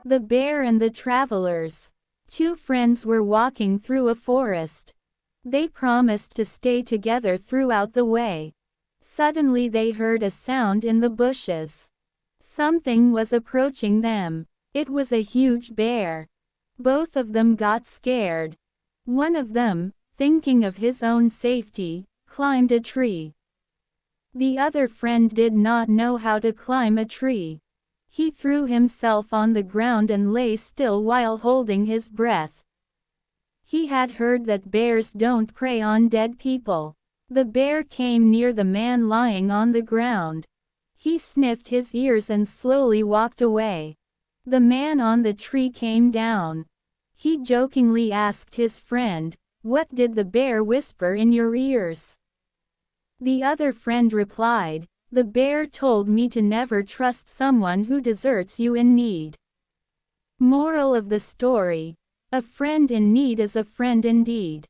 The Bear and the Travelers. Two friends were walking through a forest. They promised to stay together throughout the way. Suddenly they heard a sound in the bushes. Something was approaching them. It was a huge bear. Both of them got scared. One of them, thinking of his own safety, climbed a tree. The other friend did not know how to climb a tree. He threw himself on the ground and lay still while holding his breath. He had heard that bears don't prey on dead people. The bear came near the man lying on the ground. He sniffed his ears and slowly walked away. The man on the tree came down. He jokingly asked his friend, "What did the bear whisper in your ears?" The other friend replied, "The bear told me to never trust someone who deserts you in need." Moral of the story: a friend in need is a friend indeed.